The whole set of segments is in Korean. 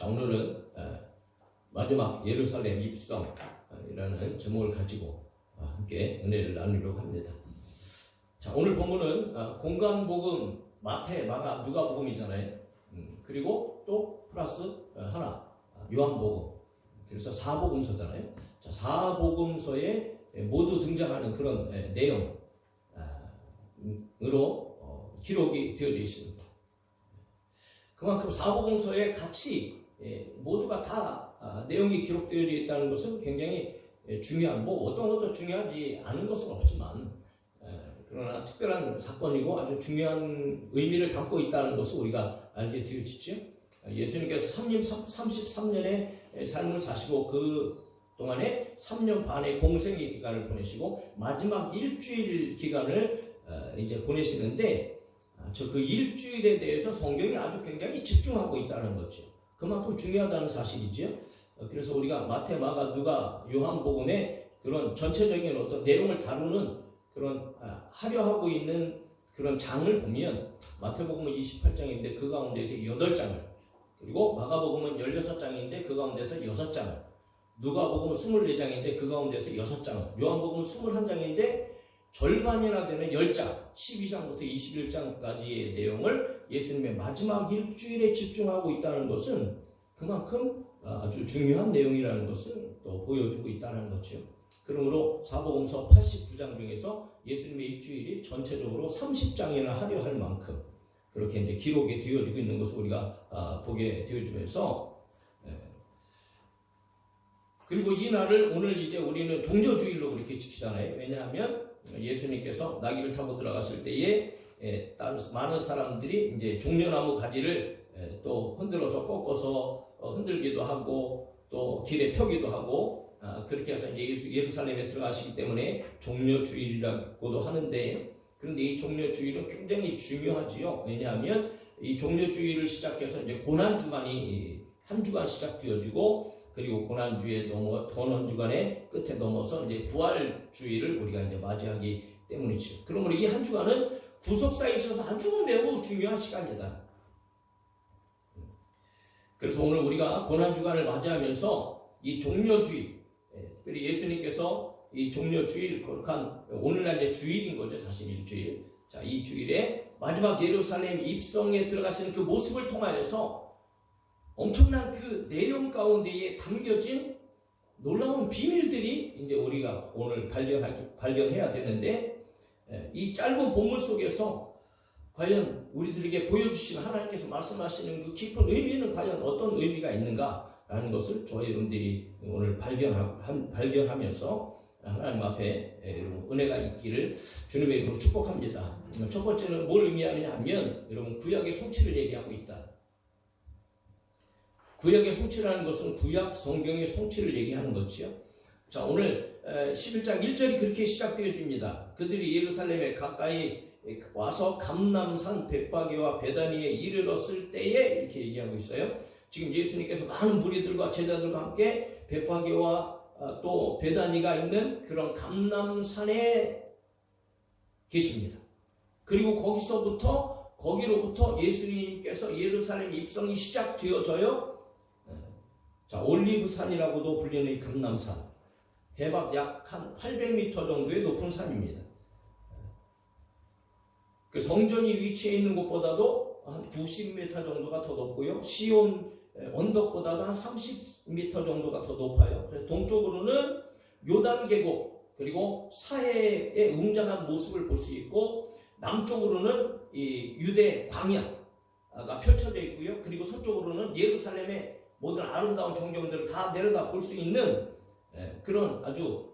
자, 오늘은 마지막 예루살렘 입성이라는 제목을 가지고 함께 은혜를 나누려고 합니다. 자, 오늘 본문은 공간복음 마태, 마가, 누가복음이잖아요. 그리고 또 플러스 하나 요한복음. 그래서 사복음서잖아요. 자, 사복음서에 모두 등장하는 그런 내용으로 기록이 되어져 있습니다. 그만큼 사복음서에 같이 모두가 다 내용이 기록되어 있다는 것은 굉장히 중요한, 어떤 것도 중요하지 않은 것은 없지만 그러나 특별한 사건이고 아주 중요한 의미를 담고 있다는 것을 우리가 알게 되어지죠. 예수님께서 33년의 삶을 사시고 그 동안에 3년 반의 공생의 기간을 보내시고 마지막 일주일 기간을 이제 보내시는데 그 일주일에 대해서 성경이 아주 굉장히 집중하고 있다는 거죠. 그만큼 중요하다는 사실이죠. 그래서 우리가 마태, 마가, 누가, 요한복음의 그런 전체적인 어떤 내용을 다루는 그런 하려 하고 있는 그런 장을 보면 마태복음은 28장인데 그 가운데서 8장을, 그리고 마가복음은 16장인데 그 가운데서 6장을, 누가복음은 24장인데 그 가운데서 6장을, 요한복음은 21장인데 절반이나 되는 10장, 12장부터 21장까지의 내용을 예수님의 마지막 일주일에 집중하고 있다는 것은 그만큼 아주 중요한 내용이라는 것을 또 보여주고 있다는 거죠. 그러므로 사복음서 89장 중에서 예수님의 일주일이 전체적으로 30장이나 하려 할 만큼 그렇게 이제 기록이 되어지고 있는 것을 우리가 보게 되어지면서, 그리고 이 날을 오늘 이제 우리는 종려주일로 그렇게 지키잖아요. 왜냐하면 예수님께서 나귀를 타고 들어갔을 때에 많은 사람들이 이제 종려나무 가지를 또 흔들어서 꺾어서 흔들기도 하고 또 길에 펴기도 하고 그렇게 해서 이제 예루살렘에 들어가시기 때문에 종려주일이라고도 하는데, 그런데 이 종려주일은 굉장히 중요하지요. 왜냐하면 이 종려주일을 시작해서 이제 고난주간이 한 주간 시작되어지고, 그리고 고난주에 고난주간의 끝에 넘어서 이제 부활주일을 우리가 이제 맞이하기 때문이죠. 그러므로 이 한 주간은 구속사에 있어서 아주 매우 중요한 시간이다. 그래서 오늘 우리가 고난주간을 맞이하면서 이 종려주일, 특별히 예수님께서 이 종려주일, 거룩한 오늘날 이제 주일인 거죠, 사실 일주일. 자, 이 주일에 마지막 예루살렘 입성에 들어가시는 그 모습을 통하여서 엄청난 그 내용 가운데에 담겨진 놀라운 비밀들이 이제 우리가 오늘 발견해야 되는데, 이 짧은 본문 속에서 과연 우리들에게 보여주시는 하나님께서 말씀하시는 그 깊은 의미는 과연 어떤 의미가 있는가라는 것을 저희 여러분들이 오늘 발견하면서 하나님 앞에 은혜가 있기를 주님의 이름으로 축복합니다. 첫 번째는 뭘 의미하느냐 하면, 여러분, 구약의 성취를 얘기하고 있다. 구약의 성취라는 것은 구약 성경의 성취를 얘기하는 것이죠. 자, 오늘 11장 1절이 그렇게 시작되어집니다. 그들이 예루살렘에 가까이 와서 감람산 벳파게와 베다니에 이르렀을 때에 이렇게 얘기하고 있어요. 지금 예수님께서 많은 무리들과 제자들과 함께 벳파게와 또 베다니가 있는 그런 감람산에 계십니다. 그리고 거기로부터 예수님께서 예루살렘 입성이 시작되어져요. 자, 올리브산이라고도 불리는 감람산, 해박 약 한 800m 정도의 높은 산입니다. 그 성전이 위치해 있는 곳보다도 한 90m 정도가 더 높고요. 시온 언덕보다도 한 30m 정도가 더 높아요. 그래서 동쪽으로는 요단 계곡, 그리고 사해의 웅장한 모습을 볼 수 있고, 남쪽으로는 이 유대 광야가 펼쳐져 있고요. 그리고 서쪽으로는 예루살렘의 모든 아름다운 전경들을 다 내려다 볼 수 있는 그런 아주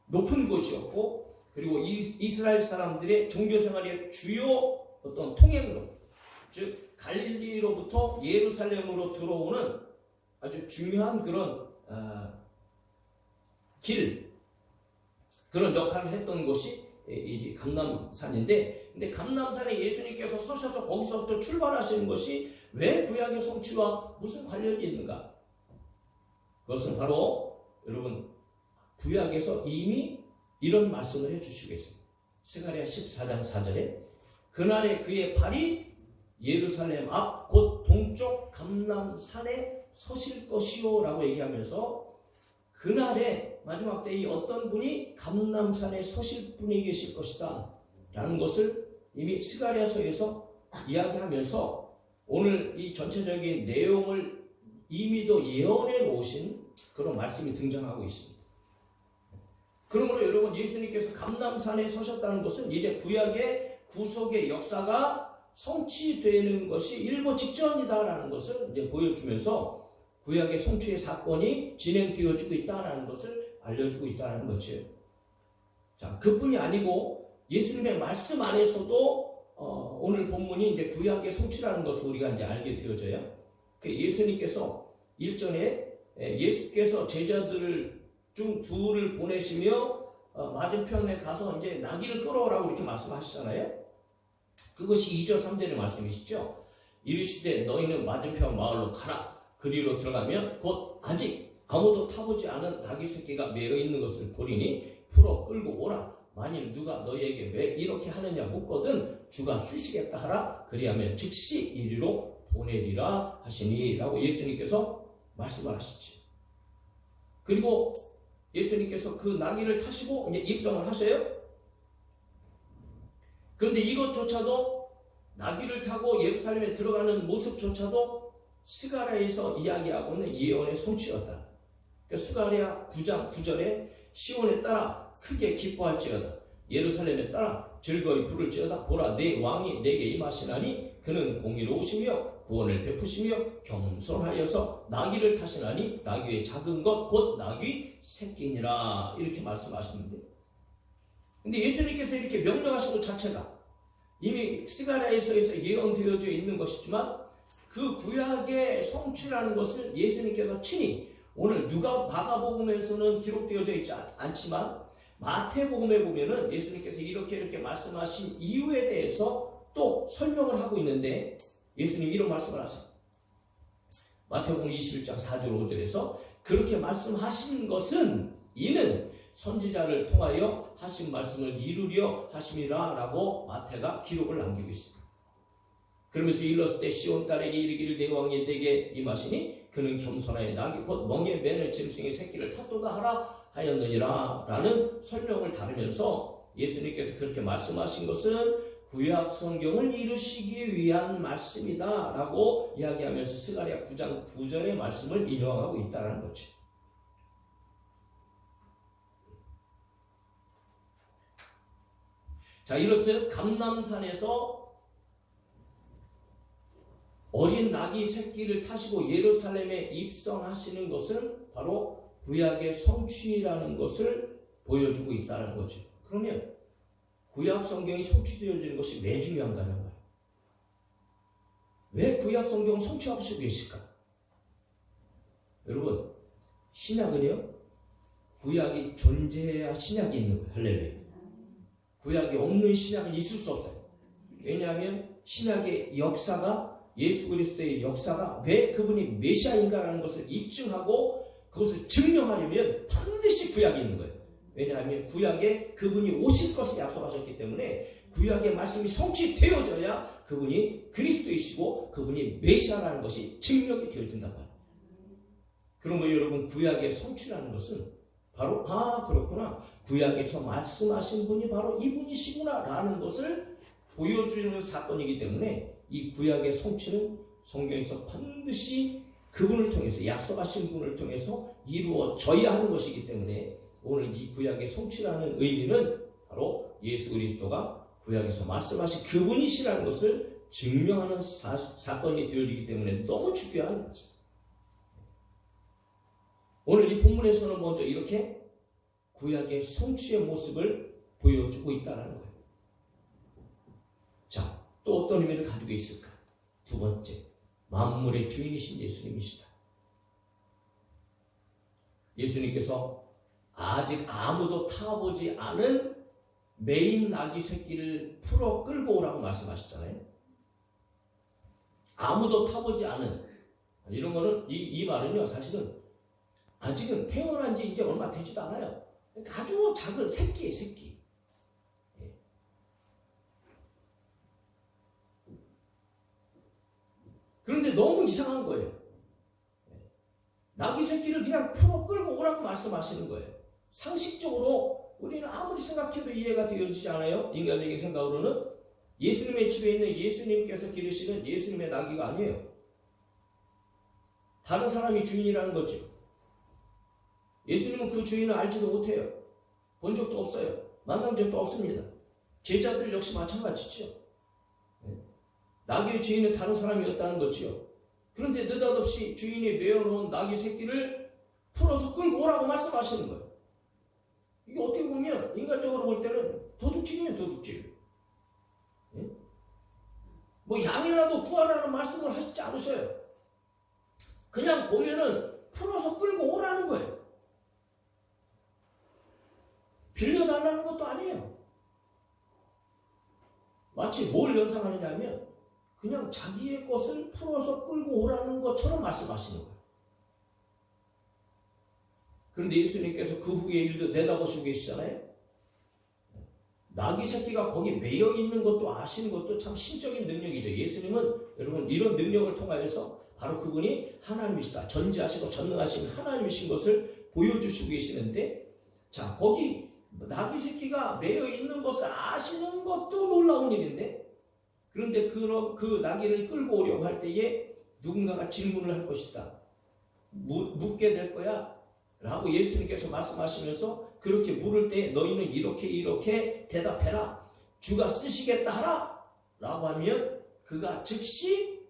높은 곳이었고, 그리고 이스라엘 사람들의 종교생활의 주요 어떤 통행로, 즉 갈릴리로부터 예루살렘으로 들어오는 아주 중요한 그런 그런 역할을 했던 곳이 이제 감람산인데, 근데 감람산에 예수님께서 서셔서 거기서부터 출발하시는 것이 왜 구약의 성취와 무슨 관련이 있는가? 그것은 바로 여러분, 구약에서 이미 이런 말씀을 해주시고 있습니다. 스가랴 14장 4절에 그날에 그의 발이 예루살렘 앞 곧 동쪽 감람산에 서실 것이요 라고 얘기하면서 그날에 마지막 때에 어떤 분이 감람산에 서실 분이 계실 것이다 라는 것을 이미 스가랴서에서 이야기하면서 오늘 이 전체적인 내용을 이미도 예언해 놓으신 그런 말씀이 등장하고 있습니다. 그러므로 여러분, 예수님께서 감람산에 서셨다는 것은 이제 구약의 구속의 역사가 성취되는 것이 일보 직전이다라는 것을 이제 보여주면서 구약의 성취의 사건이 진행되어지고 있다는 것을 알려주고 있다는 거죠. 자, 그뿐이 아니고 예수님의 말씀 안에서도 오늘 본문이 이제 구약의 성취라는 것을 우리가 이제 알게 되어져요. 예수님께서 일전에 예수께서 제자들 중 둘을 보내시며 맞은편에 가서 이제 나귀를 끌어오라고 이렇게 말씀하시잖아요. 그것이 2절 3절의 말씀이시죠. 이르시되 너희는 맞은편 마을로 가라. 그리로 들어가면 곧 아직 아무도 타보지 않은 나귀 새끼가 매여 있는 것을 보리니 풀어 끌고 오라. 만일 누가 너희에게 왜 이렇게 하느냐 묻거든 주가 쓰시겠다 하라. 그리하면 즉시 이리로 보내리라 하시니 라고 예수님께서 말씀을 하시죠. 그리고 예수님께서 그 나귀를 타시고 이제 입성을 하셔요. 그런데 이것조차도 나귀를 타고 예루살렘에 들어가는 모습조차도 스가랴에서 이야기하고는 예언의 성취였다. 그러니까 스가랴 9장 9절에 시온에 따라 크게 기뻐할지어다. 예루살렘에 따라 즐거이 부를지어다. 보라, 내 왕이 내게 임하시나니 그는 공의로우시며 구원을 베푸시며 겸손하여서 나귀를 타시나니 나귀의 작은 것 곧 나귀 새끼니라. 이렇게 말씀하시는데, 근데 예수님께서 이렇게 명령하신 것 자체가 이미 스가랴에서 예언되어져 있는 것이지만 그 구약의 성취라는 것을 예수님께서 친히 오늘 마가복음에서는 기록되어져 있지 않지만 마태복음에 보면은 예수님께서 이렇게 말씀하신 이유에 대해서 또 설명을 하고 있는데, 예수님 이런 말씀을 하세요. 마태복음 21장 4절 5절에서 그렇게 말씀하신 것은 이는 선지자를 통하여 하신 말씀을 이루려 하심이라 라고 마태가 기록을 남기고 있습니다. 그러면서 일렀을 때 시온 딸에게 이르기를 내 왕이 내게 임하시니 그는 겸손하여 나귀 곧 멍에 매는 짐승의 새끼를 탔도다 하라 하였느니라 라는 설명을 다루면서 예수님께서 그렇게 말씀하신 것은 구약 성경을 이루시기 위한 말씀이다 라고 이야기하면서 스가랴 9장 9절의 말씀을 인용하고 있다는 거죠. 자, 이렇듯 감람산에서 어린 나귀 새끼를 타시고 예루살렘에 입성하시는 것은 바로 구약의 성취라는 것을 보여주고 있다는 거죠. 그러면 구약 성경이 성취되어지는 것이 왜 중요한가요? 왜 구약 성경을 성취하고 계실까? 여러분, 신약은요, 구약이 존재해야 신약이 있는 거예요. 할렐루야. 구약이 없는 신약은 있을 수 없어요. 왜냐하면 신약의 역사가, 예수 그리스도의 역사가 왜 그분이 메시아인가라는 것을 입증하고 그것을 증명하려면 반드시 구약이 있는 거예요. 왜냐하면 구약에 그분이 오실 것을 약속하셨기 때문에 구약의 말씀이 성취되어져야 그분이 그리스도이시고 그분이 메시아라는 것이 증명이 되어진단 말이에요. 그러면 여러분, 구약의 성취라는 것은 바로 그렇구나, 구약에서 말씀하신 분이 바로 이분이시구나 라는 것을 보여주는 사건이기 때문에 이 구약의 성취는 성경에서 반드시 그분을 통해서, 약속하신 분을 통해서 이루어져야 하는 것이기 때문에 오늘 이 구약의 성취라는 의미는 바로 예수 그리스도가 구약에서 말씀하신 그분이시라는 것을 증명하는 사건이 되어지기 때문에 너무 중요한 거죠. 오늘 이 본문에서는 먼저 이렇게 구약의 성취의 모습을 보여주고 있다는 거예요. 자, 또 어떤 의미를 가지고 있을까? 두 번째, 만물의 주인이신 예수님이시다. 예수님께서 아직 아무도 타보지 않은 매인 나귀 새끼를 풀어 끌고 오라고 말씀하셨잖아요. 아무도 타보지 않은, 이런 거는, 이 말은요, 사실은 아직은 태어난 지 이제 얼마 되지도 않아요. 그러니까 아주 작은 새끼예요, 새끼. 그런데 너무 이상한 거예요. 나귀 새끼를 그냥 풀어 끌고 오라고 말씀하시는 거예요. 상식적으로 우리는 아무리 생각해도 이해가 되어지지 않아요. 인간적인 생각으로는 예수님의 집에 있는 예수님께서 기르시는 예수님의 나귀가 아니에요. 다른 사람이 주인이라는 거죠. 예수님은 그 주인을 알지도 못해요. 본 적도 없어요. 만난 적도 없습니다. 제자들 역시 마찬가지죠. 나귀의 주인은 다른 사람이었다는 거죠. 그런데 느닷없이 주인이 메어놓은 나귀 새끼를 풀어서 끌고 오라고 말씀하시는 거예요. 이게 어떻게 보면 인간적으로 볼 때는 도둑질이에요, 도둑질. 뭐 양이라도 구하라는 말씀을 하시지 않으셔요. 그냥 보면은 풀어서 끌고 오라는 거예요. 빌려달라는 것도 아니에요. 마치 뭘 연상하느냐면 그냥 자기의 것을 풀어서 끌고 오라는 것처럼 말씀하시는 거예요. 그런데 예수님께서 그 후의 일도 내다보시고 계시잖아요. 나귀 새끼가 거기 매여 있는 것도 아시는 것도 참 신적인 능력이죠. 예수님은 여러분 이런 능력을 통하여서 바로 그분이 하나님이시다. 전지하시고 전능하신 하나님이신 것을 보여주시고 계시는데, 자, 거기 나귀 새끼가 매여 있는 것을 아시는 것도 놀라운 일인데, 그런데 그 나귀를 끌고 오려고 할 때에 누군가가 질문을 할 것이다. 묻게 될 거야. 라고 예수님께서 말씀하시면서 그렇게 물을 때 너희는 이렇게 대답해라. 주가 쓰시겠다 하라. 라고 하면 그가 즉시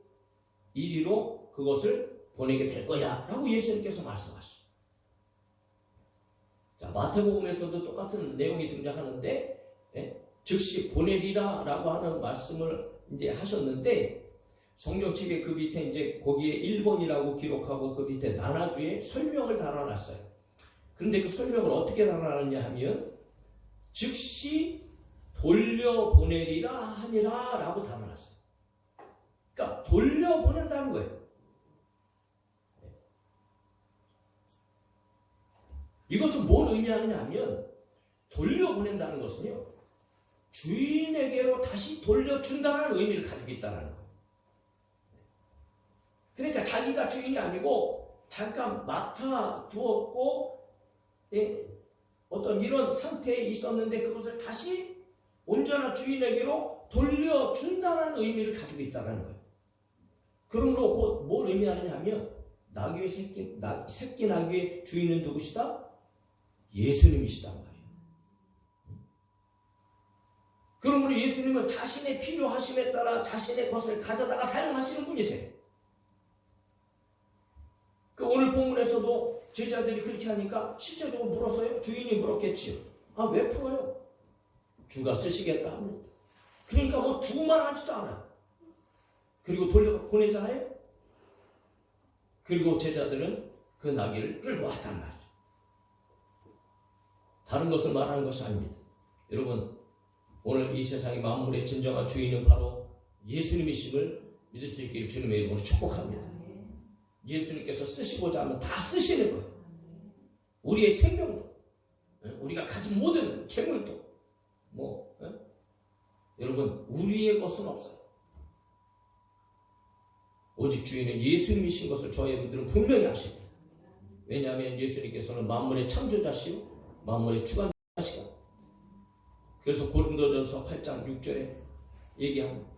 이리로 그것을 보내게 될 거야. 라고 예수님께서 말씀하시죠. 자, 마태복음에서도 똑같은 내용이 등장하는데, 즉시 보내리라 라고 하는 말씀을 이제 하셨는데, 성경책에 그 밑에 이제 거기에 1번이라고 기록하고 그 밑에 나라주에 설명을 달아놨어요. 그런데 그 설명을 어떻게 달아놨냐 하면 즉시 돌려보내리라 하니라 라고 달아놨어요. 그러니까 돌려보낸다는 거예요. 이것은 뭘 의미하느냐 하면 돌려보낸다는 것은요, 주인에게로 다시 돌려준다는 의미를 가지고 있다는 거예요. 그러니까 자기가 주인이 아니고 잠깐 맡아 두었고 어떤 이런 상태에 있었는데 그것을 다시 온전한 주인에게로 돌려준다는 의미를 가지고 있다는 거예요. 그러므로 곧 뭘 의미하느냐 하면 나귀의 새끼 나귀의 주인은 누구시다? 예수님이시단 말이에요. 그러므로 예수님은 자신의 필요하심에 따라 자신의 것을 가져다가 사용하시는 분이세요. 그 오늘 본문에서도 제자들이 그렇게 하니까 실제적으로 물었어요. 주인이 물었겠지요. 아, 왜 풀어요? 주가 쓰시겠다 합니다. 그러니까 뭐 두말 하지도 않아요. 그리고 보내잖아요. 그리고 제자들은 그 나귀를 끌고 왔단 말이죠. 다른 것을 말하는 것이 아닙니다. 여러분, 오늘 이 세상의 만물의 진정한 주인은 바로 예수님이심을 믿을 수 있기를 주님의 이름으로 축복합니다. 예수님께서 쓰시고자 하면 다 쓰시는 거예요. 우리의 생명도, 우리가 가진 모든 재물도, 여러분, 우리의 것은 없어요. 오직 주인은 예수님이신 것을 저희 분들은 분명히 아십니다. 왜냐하면 예수님께서는 만물의 창조자시고 만물의 주관자시고, 그래서 고린도전서 8장 6절에 얘기합니다.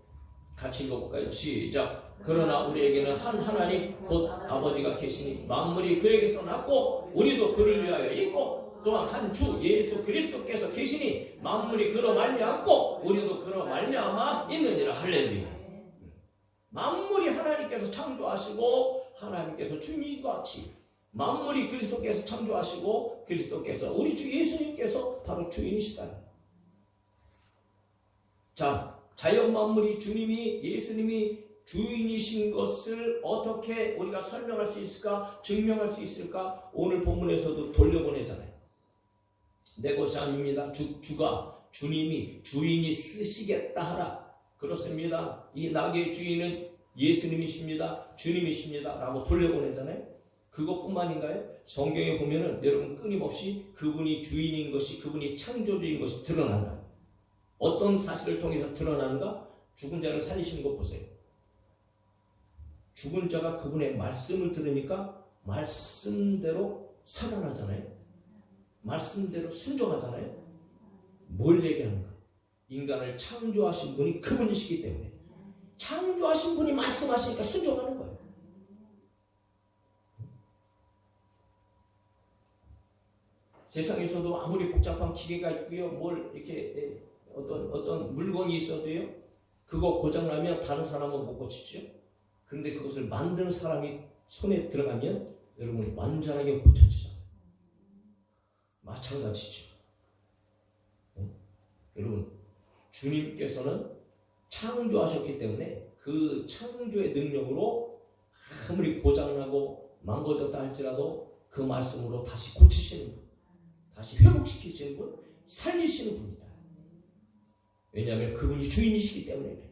같이 읽어볼까요? 시작. 그러나 우리에게는 한 하나님 곧 아버지가 계시니 만물이 그에게서 났고 우리도 그를 위하여 있고, 또한 한 주 예수 그리스도께서 계시니 만물이 그로 말미암고 우리도 그로 말미암아 있느니라. 할렐루야. 만물이 하나님께서 창조하시고 하나님께서 주인같이 만물이 그리스도께서 창조하시고 그리스도께서 우리 주 예수님께서 바로 주인이시다. 자, 자연 만물이 주님이 예수님이 주인이신 것을 어떻게 우리가 설명할 수 있을까? 증명할 수 있을까? 오늘 본문에서도 돌려보내잖아요. 내 것이 아닙니다. 주님이 주인이 쓰시겠다 하라. 그렇습니다. 이 나귀의 주인은 예수님이십니다. 주님이십니다. 라고 돌려보내잖아요. 그것뿐만인가요? 성경에 보면은 여러분 끊임없이 그분이 주인인 것이, 그분이 창조주인 것이 드러난다. 어떤 사실을 통해서 드러나는가? 죽은 자를 살리시는 것 보세요. 죽은 자가 그분의 말씀을 들으니까 말씀대로 살아나잖아요. 말씀대로 순종하잖아요. 뭘 얘기하는가? 인간을 창조하신 분이 그분이시기 때문에 창조하신 분이 말씀하시니까 순종하는 거예요. 세상에서도 아무리 복잡한 기계가 있고요, 뭘 이렇게 어떤 물건이 있어도요, 그거 고장나면 다른 사람은 못 고치죠. 그런데 그것을 만드는 사람이 손에 들어가면 여러분 완전하게 고쳐지잖아요. 마찬가지죠. 여러분, 주님께서는 창조하셨기 때문에 그 창조의 능력으로 아무리 고장나고 망가졌다 할지라도 그 말씀으로 다시 고치시는 분, 다시 회복시키시는 분, 살리시는 분이다. 왜냐하면 그분이 주인이시기 때문에 그래요.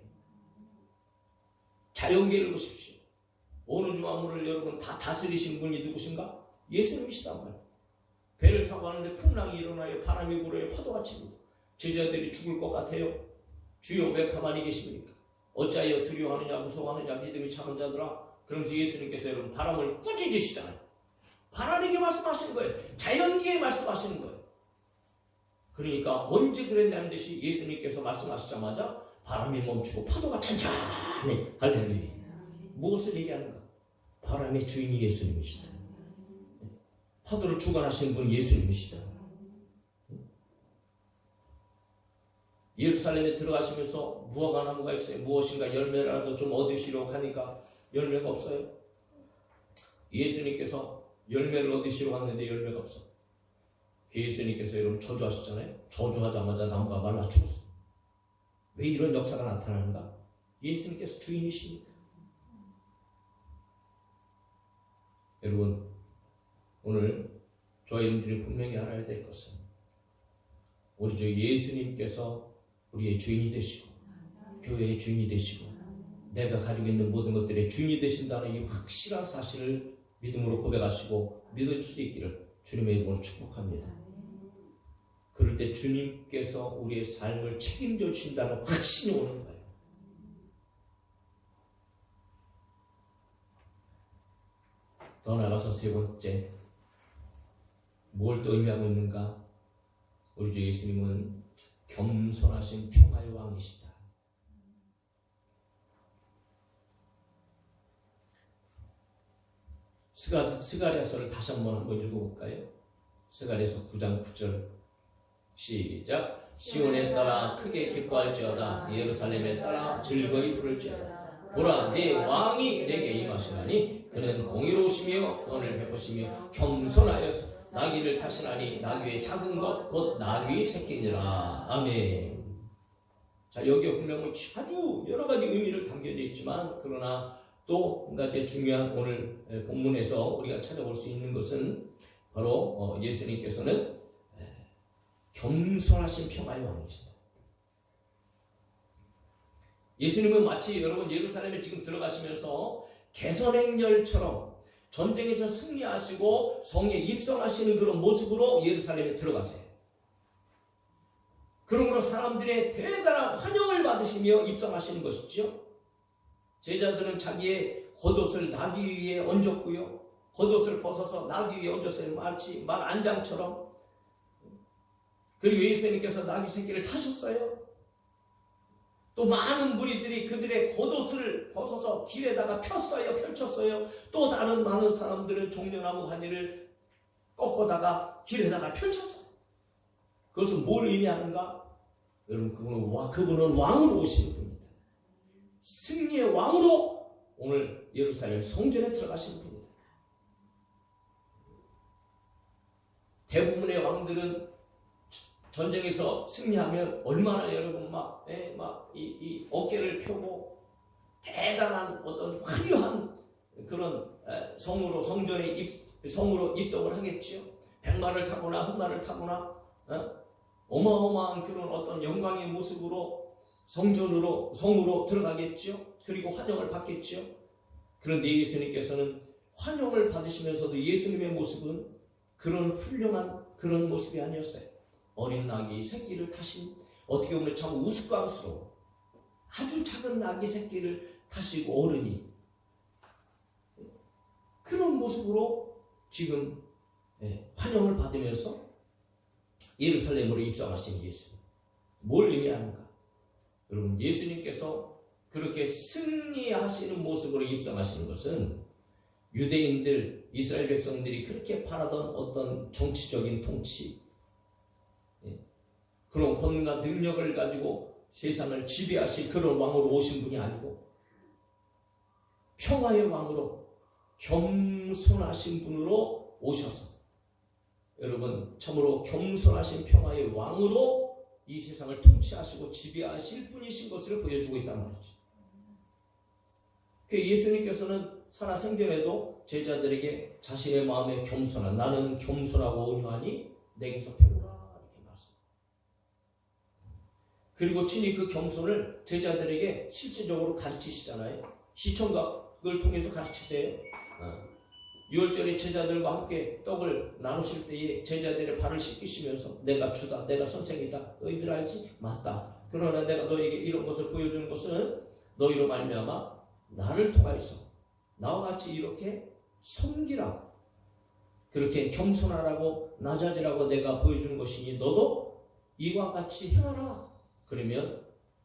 자연계를 보십시오. 오늘 주만물을 여러분 다 다스리신 분이 누구신가? 예수님이시단 말이에요. 배를 타고 가는데 풍랑이 일어나요. 바람이 불어요. 파도가 칩니다. 제자들이 죽을 것 같아요. 주여 왜 가만히 계십니까? 어찌하여 두려워하느냐 무서워하느냐 믿음이 작은 자들아. 그러면서 예수님께서 여러분 바람을 꾸짖으시잖아요. 바람에게 말씀하시는 거예요. 자연계에 말씀하시는 거예요. 그러니까 언제 그랬냐는 듯이 예수님께서 말씀하시자마자 바람이 멈추고 파도가 찬찬히 할렐루야. 무엇을 얘기하는가? 바람의 주인이 예수님이시다. 파도를 주관하시는 분이 예수님이시다. 예루살렘에 들어가시면서 무화과 나무가 있어요. 무엇인가 열매라도 좀 얻으시려고 하니까 열매가 없어요. 예수님께서 열매를 얻으시려고 하는데 열매가 없어. 예수님께서 여러분 저주하셨잖아요. 저주하자마자 나무가 말라 죽었어. 왜 이런 역사가 나타나는가? 예수님께서 주인이시니까. 여러분, 오늘 저와 여러분들이 분명히 알아야 될 것은 우리 주 예수님께서 우리의 주인이 되시고 교회의 주인이 되시고 내가 가지고 있는 모든 것들의 주인이 되신다는 이 확실한 사실을 믿음으로 고백하시고 믿을 수 있기를 주님의 이름으로 축복합니다. 그럴 때 주님께서 우리의 삶을 책임져 주신다는 확신이 오는 거예요. 더 나아가서 세 번째, 뭘 또 의미하고 있는가? 우리 주 예수님은 겸손하신 평화의 왕이시다. 스가랴서를 다시 한번 읽어볼까요? 스가랴서 9장 9절 시작. 시온에 따라 크게 기뻐할지어다. 예루살렘에 따라 즐거이 부를지어다. 보라, 네 왕이 내게 임하시나니 그는 공의로우시며 구원을 베푸시며 겸손하여서 나귀를 타시나니 나귀의 작은 것 곧 나귀 새끼니라. 아멘. 자, 여기에 분명히 아주 여러 가지 의미를 담겨져 있지만 그러나 또 한 가지 중요한 오늘 본문에서 우리가 찾아볼 수 있는 것은 바로 예수님께서는 겸손하신 평화의 왕이시다. 예수님은 마치 여러분 예루살렘에 지금 들어가시면서 개선행렬처럼 전쟁에서 승리하시고 성에 입성하시는 그런 모습으로 예루살렘에 들어가세요. 그러므로 사람들의 대단한 환영을 받으시며 입성하시는 것이죠. 제자들은 자기의 겉옷을 나귀 위에 얹었고요. 겉옷을 벗어서 나귀 위에 얹었어요. 마치 말 안장처럼. 그리고 예수님께서 나귀 새끼를 타셨어요. 또 많은 무리들이 그들의 겉옷을 벗어서 길에다가 펼쳤어요. 또 다른 많은 사람들은 종려나무 가지를 꺾어다가 길에다가 펼쳤어요. 그것은 뭘 의미하는가? 여러분, 그분은 왕으로 오시는 분입니다. 승리의 왕으로 오늘 예루살렘 성전에 들어가시는 분입니다. 대부분의 왕들은 전쟁에서 승리하면 얼마나 여러분 이 어깨를 펴고 대단한 어떤 화려한 그런 성전에 성으로 입성을 하겠지요. 백마를 타거나 흑마를 타거나 어마어마한 그런 어떤 영광의 모습으로 성으로 들어가겠지요. 그리고 환영을 받겠지요. 그런데 예수님께서는 환영을 받으시면서도 예수님의 모습은 그런 훌륭한 그런 모습이 아니었어요. 어린 나귀 새끼를 타신, 어떻게 보면 참 우스꽝스러워 아주 작은 나귀 새끼를 타시고 어른이 그런 모습으로 지금 환영을 받으면서 예루살렘으로 입성하신 예수. 뭘 의미하는가? 여러분, 예수님께서 그렇게 승리하시는 모습으로 입성하시는 것은 유대인들, 이스라엘 백성들이 그렇게 바라던 어떤 정치적인 통치, 그런 권능과 능력을 가지고 세상을 지배하실 그런 왕으로 오신 분이 아니고 평화의 왕으로 겸손하신 분으로 오셔서, 여러분, 참으로 겸손하신 평화의 왕으로 이 세상을 통치하시고 지배하실 분이신 것을 보여주고 있단 말이죠. 예수님께서는 살아생전에도 제자들에게 자신의 마음에 겸손한, 나는 겸손하고 온유하니 내게서 배우라, 이렇게 말씀. 그리고 친히 그 겸손을 제자들에게 실질적으로 가르치시잖아요. 시청각을 통해서 가르치세요. 유월절에 제자들과 함께 떡을 나누실 때에 제자들의 발을 씻기시면서 내가 주다, 내가 선생이다, 너희들 알지? 맞다. 그러나 내가 너에게 이런 것을 보여주는 것은 너희로 말미암아 나를 통하여서 나와 같이 이렇게 섬기라, 그렇게 겸손하라고 낮아지라고 내가 보여주는 것이니 너도 이와 같이 행하라. 그러면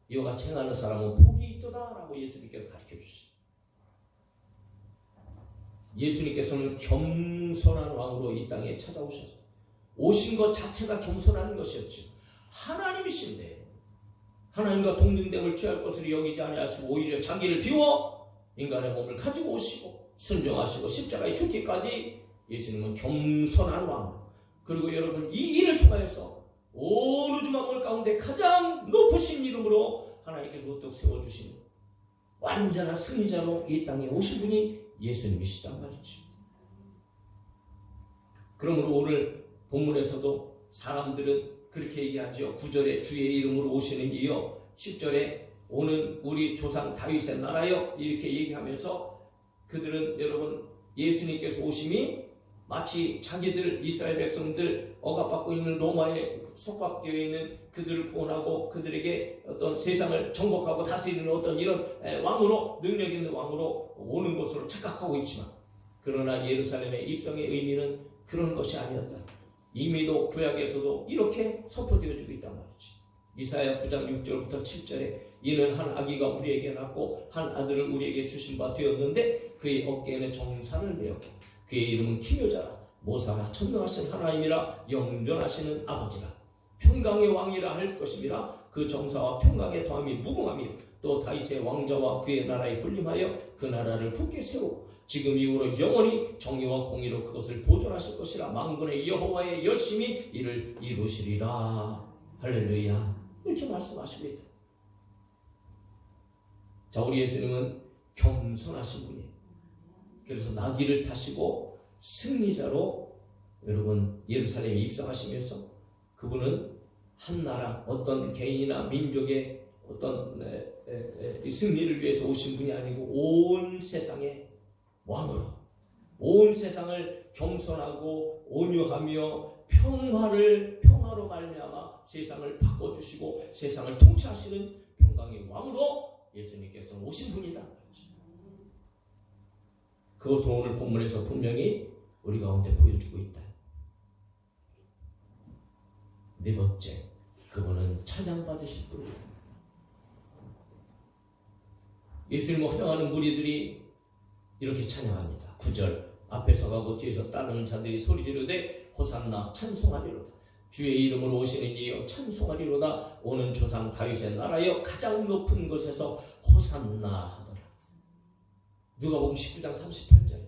이와 같이 행하는 사람은 복이 있도다 라고 예수님께서 가르쳐 주시죠. 예수님께서는 겸손한 왕으로 이 땅에 찾아오셔서 오신 것 자체가 겸손한 것이었죠. 하나님이신데 하나님과 동등됨을 취할 것을 여기지 아니하시고 오히려 자기를 비워 인간의 몸을 가지고 오시고 순종하시고 십자가에 죽기까지 예수님은 겸손한 왕. 그리고 여러분, 이 일을 통하여서 온 우주 만물 가운데 가장 높으신 이름으로 하나님께서 우뚝 세워주신 완전한 승리자로 이 땅에 오신 분이 예수님이시단 말이죠. 그러므로 오늘 본문에서도 사람들은 그렇게 얘기하죠. 9절에 주의 이름으로 오시는 이여, 10절에 오는 우리 조상 다윗의 나라여, 이렇게 얘기하면서 그들은 여러분 예수님께서 오심이 마치 자기들 이스라엘 백성들 억압받고 있는 로마에 속박되어 있는 그들을 구원하고 그들에게 어떤 세상을 정복하고 다스리는 어떤 이런 왕으로, 능력 있는 왕으로 오는 것으로 착각하고 있지만, 그러나 예루살렘의 입성의 의미는 그런 것이 아니었다. 이미도 구약에서도 이렇게 선포되어지고 있단 말이지. 이사야 9장 6절부터 7절에 이는 한 아기가 우리에게 낳고 한 아들을 우리에게 주신 바 되었는데 그의 어깨에는 정사를 메었고 그의 이름은 기묘자라, 모사라, 천능하신 하나님이라, 영존하시는 아버지라, 평강의 왕이라 할 것임이라. 그 정사와 평강의 더함이 무궁하며 또 다윗의 왕자와 그의 나라에 군림하여 그 나라를 굳게 세우고 지금 이후로 영원히 정의와 공의로 그것을 보존하실 것이라. 만군의 여호와의 열심히 이를 이루시리라. 할렐루야. 이렇게 말씀하시고 있다. 자, 우리 예수님은 겸손하신 분이에요. 그래서 나귀를 타시고 승리자로 여러분 예루살렘에 입성하시면서 그분은 한 나라, 어떤 개인이나 민족의 어떤 승리를 위해서 오신 분이 아니고 온 세상의 왕으로, 온 세상을 겸손하고 온유하며 평화로 말미암아 세상을 바꿔주시고 세상을 통치하시는 평강의 왕으로 예수님께서는 오신 분이다. 그것을 오늘 본문에서 분명히 우리 가운데 보여주고 있다. 네 번째, 그분은 찬양받으실 분이다. 예수님을 환영하는 무리들이 이렇게 찬양합니다. 9절, 앞에서 가고 뒤에서 따르는 자들이 소리 지르되 호산나, 찬송하리로다. 주의 이름으로 오시는 이여 찬송하리로다. 오는 조상 다윗의 나라여 가장 높은 곳에서 호산나 하더라. 누가복음 19장 38절,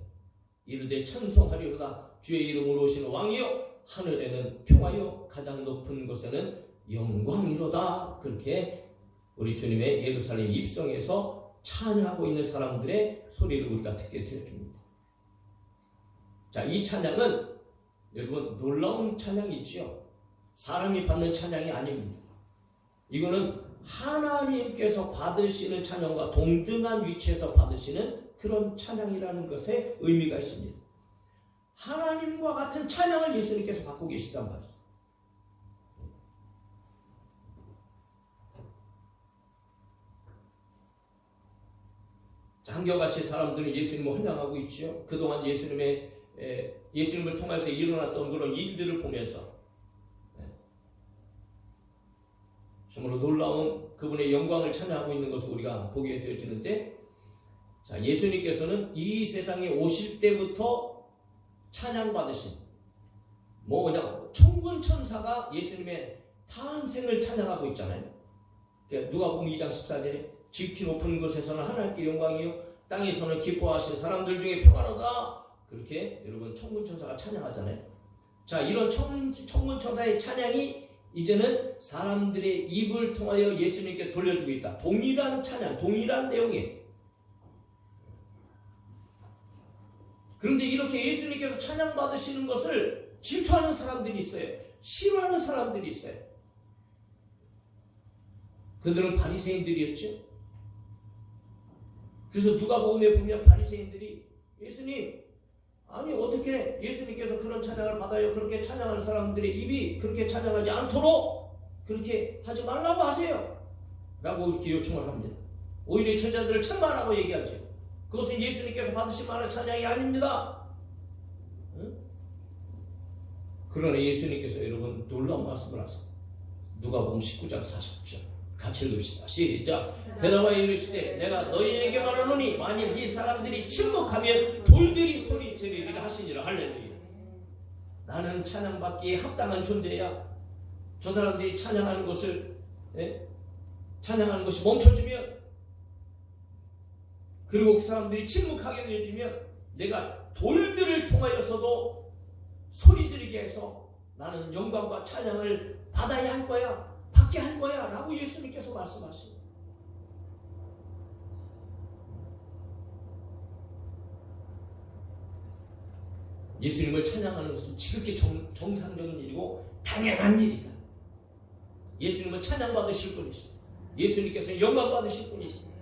이르되 찬송하리로다. 주의 이름으로 오시는 왕이여 하늘에는 평화여 가장 높은 곳에는 영광이로다. 그렇게 우리 주님의 예루살렘 입성에서 찬양하고 있는 사람들의 소리를 우리가 듣게 되어줍니다. 자, 이 찬양은 여러분 놀라운 찬양이지요. 사람이 받는 찬양이 아닙니다. 이거는 하나님께서 받으시는 찬양과 동등한 위치에서 받으시는 그런 찬양이라는 것에 의미가 있습니다. 하나님과 같은 찬양을 예수님께서 받고 계시단 말이죠. 한결같이 사람들은 예수님을 환영하고 있죠. 그동안 예수님을 통해서 일어났던 그런 일들을 보면서 정말로 놀라운 그분의 영광을 찬양하고 있는 것을 우리가 보게 되어지는데, 자, 예수님께서는 이 세상에 오실 때부터 찬양받으신, 그냥 천군 천사가 예수님의 탄생을 찬양하고 있잖아요. 누가복음 2장 14절에 지극히 높은 곳에서는 하나님께 영광이요 땅에서는 기뻐하시는 사람들 중에 평안하다, 그렇게 여러분 천군 천사가 찬양하잖아요. 자, 이런 천군 천사의 찬양이 이제는 사람들의 입을 통하여 예수님께 돌려주고 있다. 동일한 찬양, 동일한 내용이에요. 그런데 이렇게 예수님께서 찬양받으시는 것을 질투하는 사람들이 있어요. 싫어하는 사람들이 있어요. 그들은 바리새인들이었죠. 그래서 누가복음에 보면 바리새인들이 예수님, 아니 어떻게 예수님께서 그런 찬양을 받아요? 그렇게 찬양하는 사람들의 입이 그렇게 찬양하지 않도록 그렇게 하지 말라고 하세요 라고 이렇게 요청을 합니다. 오히려 제자들을 천만하고 얘기하죠. 그것은 예수님께서 받으신 만한 찬양이 아닙니다. 응? 그러나 예수님께서 여러분 놀라운 말씀을 하세요. 누가복음 19장 40절 같이 읽읍시다. 시작. 대답하여 이르시되 내가 너희에게 말하노니 만일 이 사람들이 침묵하면 돌들이 소리 지르리라 하시니라. 할렐루야. 나는 찬양받기에 합당한 존재야. 저 사람들이 찬양하는 것을 찬양하는 것이 멈춰지면, 그리고 그 사람들이 침묵하게 되어지면 내가 돌들을 통하여서도 소리 지르게 해서 나는 영광과 찬양을 받아야 할 거야, 받게 할 거야 라고 예수님께서 말씀하십니다. 예수님을 찬양하는 것은 지극히 정상적인 일이고 당연한 일이다. 예수님은 찬양받으실 분이십니다. 예수님께서 영광받으실 분이십니다.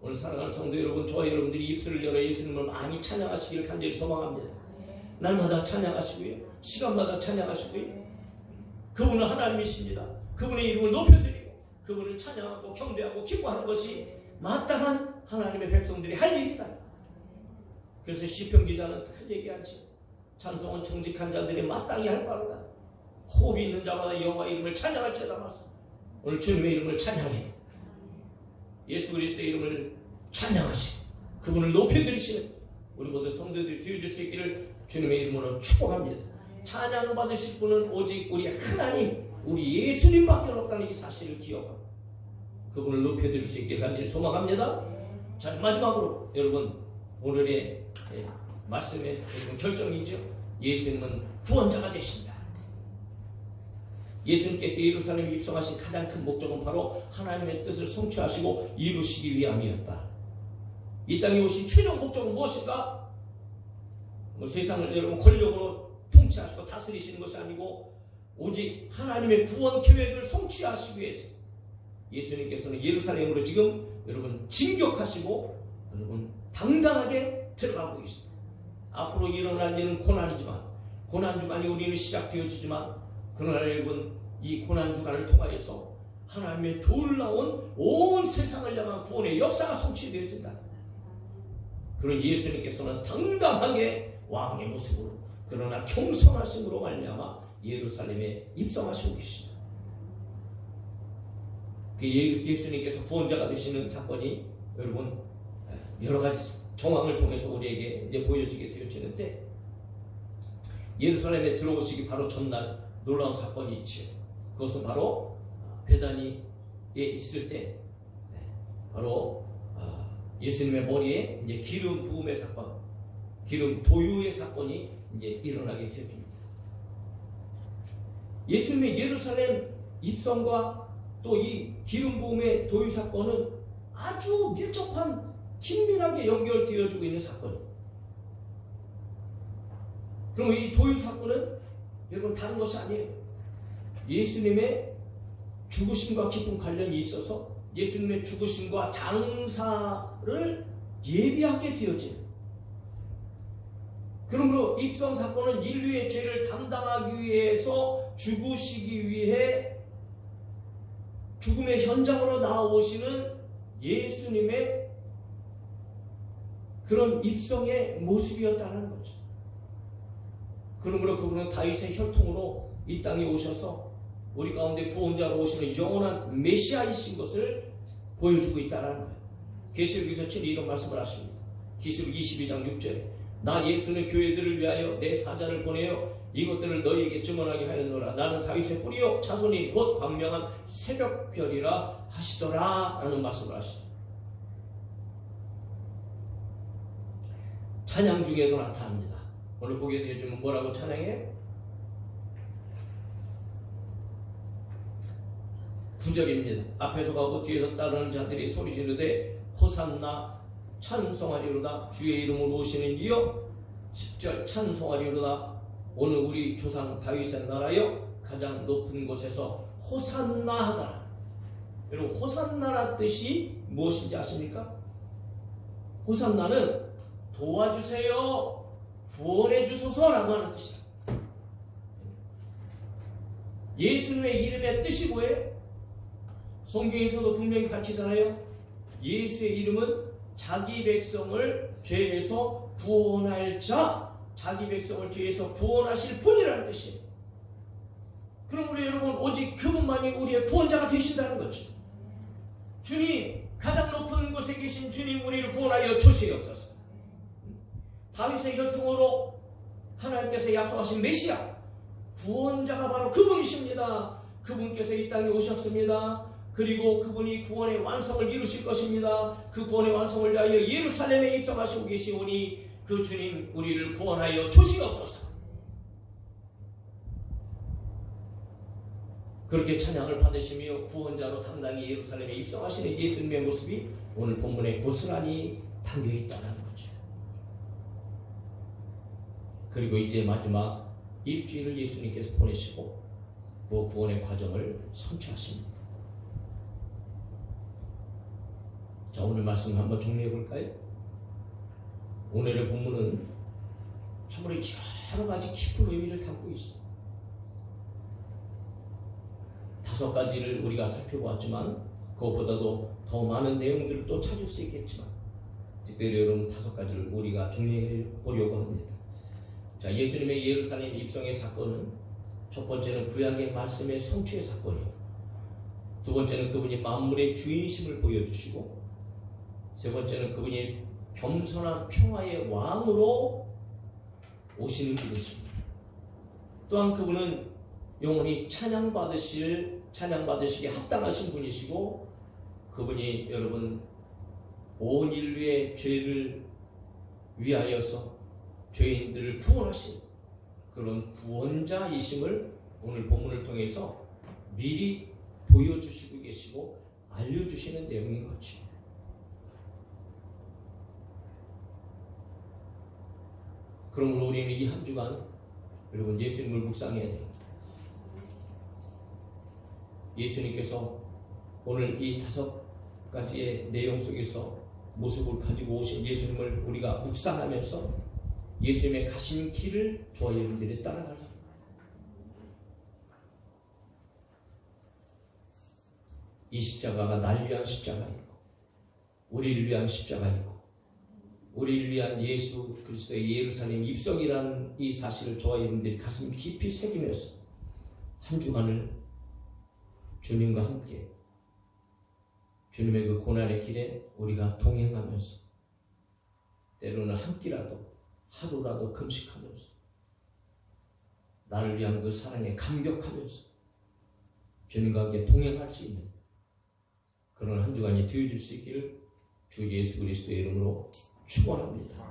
오늘 사랑하는 성도 여러분, 저와 여러분들이 입술을 열어 예수님을 많이 찬양하시기를 간절히 소망합니다. 날마다 찬양하시고요, 시간마다 찬양하시고요. 그분은 하나님이십니다. 그분의 이름을 높여드리고 그분을 찬양하고 경배하고 기뻐하는 것이 마땅한 하나님의 백성들이 할 일이다. 그래서 시편 기자는 그 얘기하지. 찬송은 정직한 자들이 마땅히 할 바로다. 호흡이 있는 자마다 여호와 이름을 찬양할지어다. 말씀. 오늘 주님의 이름을 찬양해. 예수 그리스도의 이름을 찬양하시고 그분을 높여드리시는 우리 모든 성도들이 되어줄 수 있기를 주님의 이름으로 축복합니다. 찬양받으실 분은 오직 우리 하나님, 우리 예수님밖에 없다는 이 사실을 기억하고 그분을 높여드릴 수 있기를 간절히 소망합니다. 자, 마지막으로 여러분, 오늘의 말씀의 결정이죠. 예수님은 구원자가 되신다. 예수님께서 예루살렘에 입성하신 가장 큰 목적은 바로 하나님의 뜻을 성취하시고 이루시기 위함이었다. 이 땅에 오신 최종 목적은 무엇인가? 세상을 여러분 권력으로 통치하시고 다스리시는 것이 아니고 오직 하나님의 구원 계획을 성취하시기 위해서 예수님께서는 예루살렘으로 지금 여러분 진격하시고 여러분 당당하게 들어가고 계십니다. 앞으로 일어날 일은 고난이지만, 고난주간이 우리는 시작되어지지만, 그러나 여러분 이 고난주간을 통하여서 하나님의 놀라운 온 세상을 향한 구원의 역사가 성취되어진다. 그런 예수님께서는 당당하게 왕의 모습으로, 그러나 겸손하심으로 말미암아 예루살렘에 입성하시고 계십니다. 그 예수님께서 구원자가 되시는 사건이 여러분 여러 가지 정황을 통해서 우리에게 이제 보여지게 되어지는데, 예루살렘에 들어오시기 바로 전날 놀라운 사건이 있죠. 그것은 바로 베다니에 있을 때 바로 예수님의 머리에 이제 기름 부음의 사건, 기름 도유의 사건이 이제 일어나게 되었습니다. 예수님의 예루살렘 입성과 또 이 기름 부음의 도유 사건은 아주 밀접한 긴밀하게 연결되어지고 있는 사건입니다. 그럼 이 도유 사건은 여러분 다른 것이 아니에요. 예수님의 죽으심과 깊은 관련이 있어서 예수님의 죽으심과 장사를 예비하게 되어진, 그러므로 입성 사건은 인류의 죄를 담당하기 위해서 죽으시기 위해 죽음의 현장으로 나오시는 예수님의 그런 입성의 모습이었다는 거죠. 그러므로 그분은 다윗의 혈통으로 이 땅에 오셔서 우리 가운데 구원자로 오시는 영원한 메시아이신 것을 보여주고 있다는 거예요. 계시록에서 7이 이런 말씀을 하십니다. 계시록 22장 6절에 나 예수는 교회들을 위하여 내 사자를 보내어 이것들을 너희에게 증언하게 하였노라. 나는 다윗의 뿌리요 자손이 곧 광명한 새벽별이라 하시더라 라는 말씀을 하십니다. 찬양 중에도 나타납니다. 오늘 보게 되어주면 뭐라고 찬양해요? 9절입니다. 앞에서 가고 뒤에서 따르는 자들이 소리 지르되 호산나 찬송하리로다. 주의 이름으로 오시는 이여 10절 찬송하리로다. 오늘 우리 조상 다윗의 나라여 가장 높은 곳에서 호산나 하더라. 여러분 호산나라 뜻이 무엇인지 아십니까? 호산나는 도와주세요, 구원해 주소서라고 하는 뜻이에요. 예수님의 이름의 뜻이 뭐예요? 성경에서도 분명히 가르치잖아요. 예수의 이름은 자기 백성을 죄에서 구원할 자, 자기 백성을 죄에서 구원하실 분이라는 뜻이에요. 그러므로 여러분 오직 그분만이 우리의 구원자가 되신다는 거죠. 주님, 가장 높은 곳에 계신 주님, 우리를 구원하여 주시옵소서. 다윗의 혈통으로 하나님께서 약속하신 메시아, 구원자가 바로 그분이십니다. 그분께서 이 땅에 오셨습니다. 그리고 그분이 구원의 완성을 이루실 것입니다. 그 구원의 완성을 위하여 예루살렘에 입성하시고 계시오니 그 주님 우리를 구원하여 주시옵소서. 그렇게 찬양을 받으시며 구원자로 당당히 예루살렘에 입성하시는 예수님의 모습이 오늘 본문에 고스란히 담겨있다는 거죠. 그리고 이제 마지막 일주일을 예수님께서 보내시고 그 구원의 과정을 선취하십니다. 자, 오늘 말씀 한번 정리해 볼까요? 오늘의 본문은 참으로 여러 가지 깊은 의미를 담고 있어요. 5가지를 우리가 살펴보았지만 그것보다도 더 많은 내용들을 또 찾을 수 있겠지만 특별히 여러분 5가지를 우리가 정리해 보려고 합니다. 자, 예수님의 예루살렘 입성의 사건은 첫 번째는 구약의 말씀의 성취의 사건이에요. 두 번째는 그분이 만물의 주인이심을 보여주시고, 세 번째는 그분이 겸손한 평화의 왕으로 오시는 분이십니다. 또한 그분은 영원히 찬양받으시기에 합당하신 분이시고, 그분이 여러분 온 인류의 죄를 위하여서 죄인들을 구원하신 그런 구원자이심을 오늘 본문을 통해서 미리 보여주시고 계시고 알려주시는 내용인 거죠. 그러므로 우리는 이 한 주간 여러분 예수님을 묵상해야 됩니다. 예수님께서 오늘 이 5가지의 내용 속에서 모습을 가지고 오신 예수님을 우리가 묵상하면서 예수님의 가신 길을 저와 여러분들이 따라가자. 이 십자가가 날 위한 십자가이고 우리를 위한 십자가이고 우리를 위한 예수 그리스도의 예루살렘 입성이라는 이 사실을 저와 여러분들이 가슴 깊이 새기면서 한 주간을 주님과 함께 주님의 그 고난의 길에 우리가 동행하면서 때로는 한 끼라도 하루라도 금식하면서 나를 위한 그 사랑에 감격하면서 주님과 함께 동행할 수 있는 그런 한 주간이 되어질 수 있기를 주 예수 그리스도의 이름으로 축원합니다.